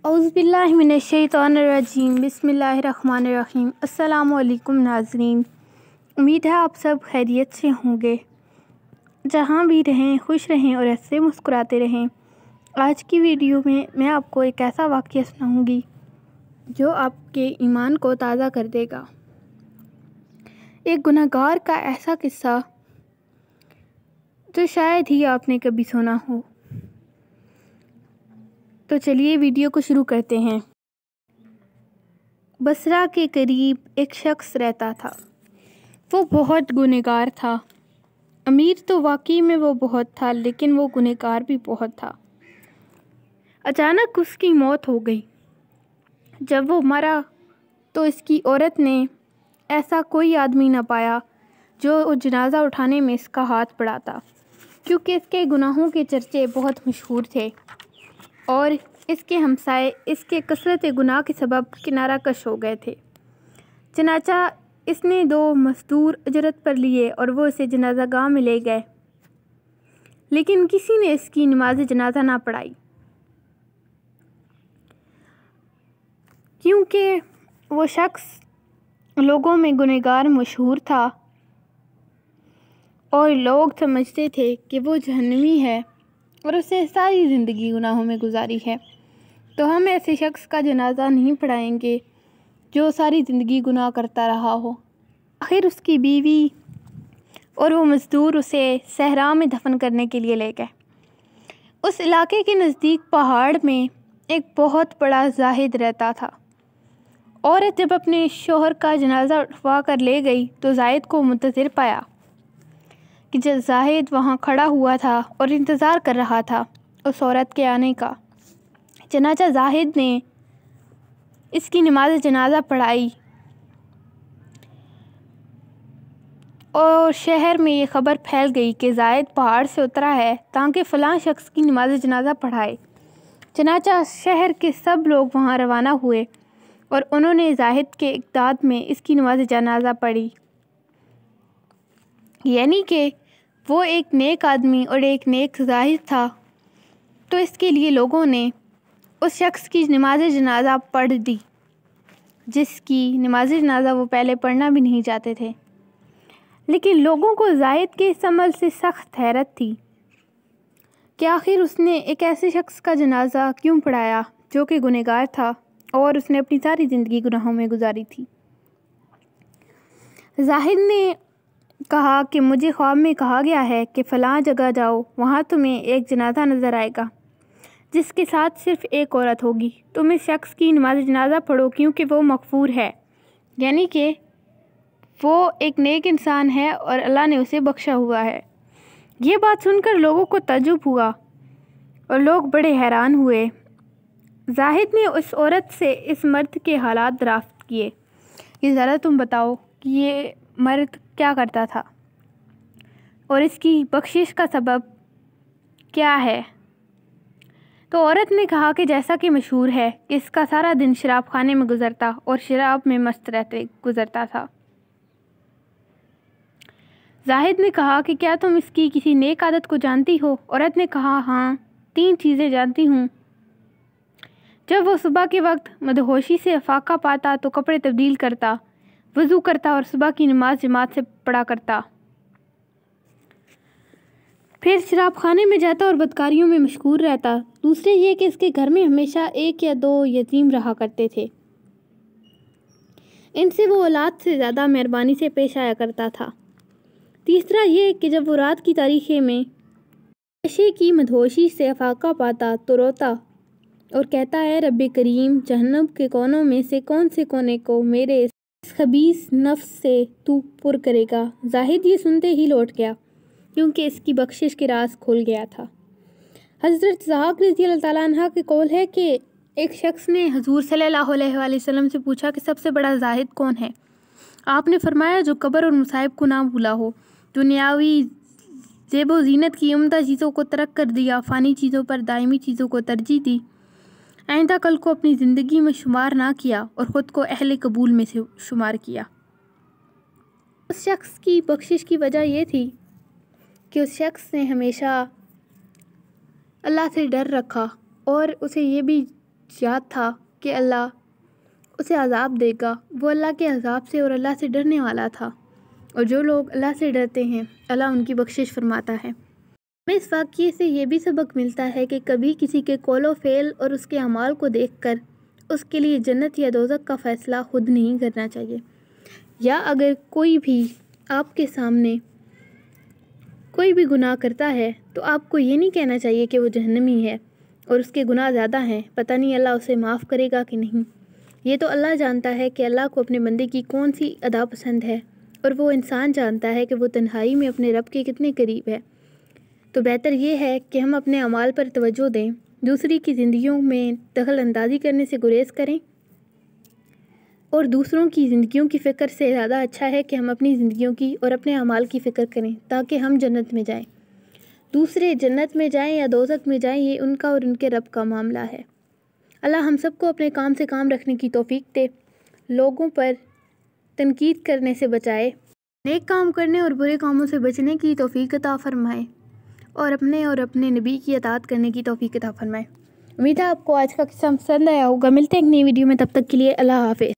اعوذ باللہ من الشیطان الرجیم بسم اللہ الرحمن الرحیم۔ السلام علیکم ناظرین، امید ہے آپ سب خیریت سے ہوں گے، جہاں بھی رہیں خوش رہیں اور ایسے مسکراتے رہیں۔ آج کی ویڈیو میں میں آپ کو ایک ایسا واقعہ سناؤں گی جو آپ کے ایمان کو تازہ کر دے گا۔ ایک گناہ گار کا ایسا قصہ جو شاید ہی آپ نے کبھی سنا ہو۔ تو چلیے ویڈیو کو شروع کرتے ہیں۔ بصرہ کے قریب ایک شخص رہتا تھا۔ وہ بہت گنہگار تھا۔ امیر تو واقعی میں وہ بہت تھا، لیکن وہ گنہگار بھی بہت تھا۔ اچانک اس کی موت ہو گئی۔ جب وہ مرا تو اس کی عورت نے ایسا کوئی آدمی نہ پایا جو جنازہ اٹھانے میں اس کا ہاتھ بڑھاتا، کیونکہ اس کے گناہوں کے چرچے بہت مشہور تھے اور اس کے ہمسائے اس کے کثرت گناہ کے سبب کنارہ کش ہو گئے تھے۔ چنانچہ اس نے 2 مزدور اجرت پر لیے اور وہ اسے جنازہ گاہ میں لے گئے، لیکن کسی نے اس کی نماز جنازہ نہ پڑھائی، کیونکہ وہ شخص لوگوں میں گنہگار مشہور تھا اور لوگ سمجھتے تھے کہ وہ جہنمی ہے اور اسے ساری زندگی گناہوں میں گزاری ہے، تو ہم ایسے شخص کا جنازہ نہیں پڑھائیں گے جو ساری زندگی گناہ کرتا رہا ہو۔ آخر اس کی بیوی اور وہ مزدور اسے صحرا میں دفن کرنے کے لیے لے گئے۔ اس علاقے کے نزدیک پہاڑ میں ایک بہت بڑا زاہد رہتا تھا۔ عورت جب اپنے شوہر کا جنازہ اٹھوا کر لے گئی تو زاہد کو منتظر پایا کہ جب زاہد وہاں کھڑا ہوا تھا اور انتظار کر رہا تھا اس عورت کے آنے کا۔ چنانچہ زاہد نے اس کی نماز جنازہ پڑھائی اور شہر میں یہ خبر پھیل گئی کہ زاہد پہاڑ سے اترا ہے تاکہ فلاں شخص کی نماز جنازہ پڑھائے۔ چنانچہ شہر کے سب لوگ وہاں روانہ ہوئے اور انہوں نے زاہد کے اقدام میں اس کی نماز جنازہ پڑھی، یعنی کہ وہ ایک نیک آدمی اور ایک نیک زاہد تھا، تو اس کے لیے لوگوں نے اس شخص کی نماز جنازہ پڑھ دی جس کی نماز جنازہ وہ پہلے پڑھنا بھی نہیں چاہتے تھے۔ لیکن لوگوں کو زاہد کے اس عمل سے سخت حیرت تھی کہ آخر اس نے ایک ایسے شخص کا جنازہ کیوں پڑھایا جو کہ گنہگار تھا اور اس نے اپنی ساری زندگی گناہوں میں گزاری تھی۔ زاہد نے کہا کہ مجھے خواب میں کہا گیا ہے کہ فلاں جگہ جاؤ، وہاں تمہیں ایک جنازہ نظر آئے گا جس کے ساتھ صرف ایک عورت ہوگی، تم اس شخص کی نماز جنازہ پڑھو کیونکہ وہ مغفور ہے، یعنی کہ وہ ایک نیک انسان ہے اور اللہ نے اسے بخشا ہوا ہے۔ یہ بات سن کر لوگوں کو تعجب ہوا اور لوگ بڑے حیران ہوئے۔ زاہد نے اس عورت سے اس مرد کے حالات دریافت کیے کہ ذرا تم بتاؤ کہ یہ مرد کیا کرتا تھا اور اس کی بخشش کا سبب کیا ہے؟ تو عورت نے کہا کہ جیسا کہ مشہور ہے کہ اس کا سارا دن شراب خانے میں گزرتا اور شراب میں مست رہتے گزرتا تھا۔ زاہد نے کہا کہ کیا تم اس کی کسی نیک عادت کو جانتی ہو؟ عورت نے کہا ہاں، 3 چیزیں جانتی ہوں۔ جب وہ صبح کے وقت مدہوشی سے افاقہ پاتا تو کپڑے تبدیل کرتا، وضو کرتا اور صبح کی نماز جماعت سے پڑھا کرتا، پھر شراب خانے میں جاتا اور بدکاریوں میں مشغول رہتا۔ دوسرے یہ کہ اس کے گھر میں ہمیشہ 1 یا 2 یتیم رہا کرتے تھے، ان سے وہ اولاد سے زیادہ مہربانی سے پیش آیا کرتا تھا۔ تیسرا یہ کہ جب وہ رات کی تاریکی میں نشے کی مدہوشی سے افاقہ پاتا تو روتا اور کہتا ہے رب کریم، جہنم کے کونوں میں سے کون سے کونے کو میرے اس خبیث نفس سے تو پر کرے گا؟ زاہد یہ سنتے ہی لوٹ گیا کیونکہ اس کی بخشش کے راز کھل گیا تھا۔ حضرت ضحاک رضی اللہ تعالیٰ عنہ کے قول ہے کہ ایک شخص نے حضور صلی اللہ علیہ وآلہ وسلم سے پوچھا کہ سب سے بڑا زاہد کون ہے؟ آپ نے فرمایا جو قبر اور مصائب کو نہ بھولا ہو، دنیاوی زیب و زینت کی عمدہ چیزوں کو ترک کر دیا، فانی چیزوں پر دائمی چیزوں کو ترجیح دی، آئندہ کل کو اپنی زندگی میں شمار نہ کیا اور خود کو اہل قبول میں سے شمار کیا۔ اس شخص کی بخشش کی وجہ یہ تھی کہ اس شخص نے ہمیشہ اللہ سے ڈر رکھا اور اسے یہ بھی یاد تھا کہ اللہ اسے عذاب دے گا، وہ اللہ کے عذاب سے اور اللہ سے ڈرنے والا تھا، اور جو لوگ اللہ سے ڈرتے ہیں اللہ ان کی بخشش فرماتا ہے۔ ہمیں اس واقعے سے یہ بھی سبق ملتا ہے کہ کبھی کسی کے قول و فعل اور اس کے اعمال کو دیکھ کر اس کے لیے جنت یا دوزخ کا فیصلہ خود نہیں کرنا چاہیے، یا اگر کوئی بھی آپ کے سامنے کوئی بھی گناہ کرتا ہے تو آپ کو یہ نہیں کہنا چاہیے کہ وہ جہنمی ہے اور اس کے گناہ زیادہ ہیں، پتہ نہیں اللہ اسے معاف کرے گا کہ نہیں۔ یہ تو اللہ جانتا ہے کہ اللہ کو اپنے بندے کی کون سی ادا پسند ہے، اور وہ انسان جانتا ہے کہ وہ تنہائی میں اپنے رب کے کتنے قریب ہے۔ تو بہتر یہ ہے کہ ہم اپنے اعمال پر توجہ دیں، دوسری کی زندگیوں میں دخل اندازی کرنے سے گریز کریں، اور دوسروں کی زندگیوں کی فکر سے زیادہ اچھا ہے کہ ہم اپنی زندگیوں کی اور اپنے اعمال کی فکر کریں تاکہ ہم جنت میں جائیں۔ دوسرے جنت میں جائیں یا دوزخ میں جائیں، یہ ان کا اور ان کے رب کا معاملہ ہے۔ اللہ ہم سب کو اپنے کام سے کام رکھنے کی توفیق دے، لوگوں پر تنقید کرنے سے بچائے، نیک کام کرنے اور برے کاموں سے بچنے کی توفیق عطا فرمائے، اور اپنے نبی کی اطاعت کرنے کی توفیق عطا فرمائے۔ امید ہے آپ کو آج کا قصہ پسند آیا ہوگا۔ ملتے ہیں ایک نئی ویڈیو میں، تب تک کے لیے اللہ حافظ۔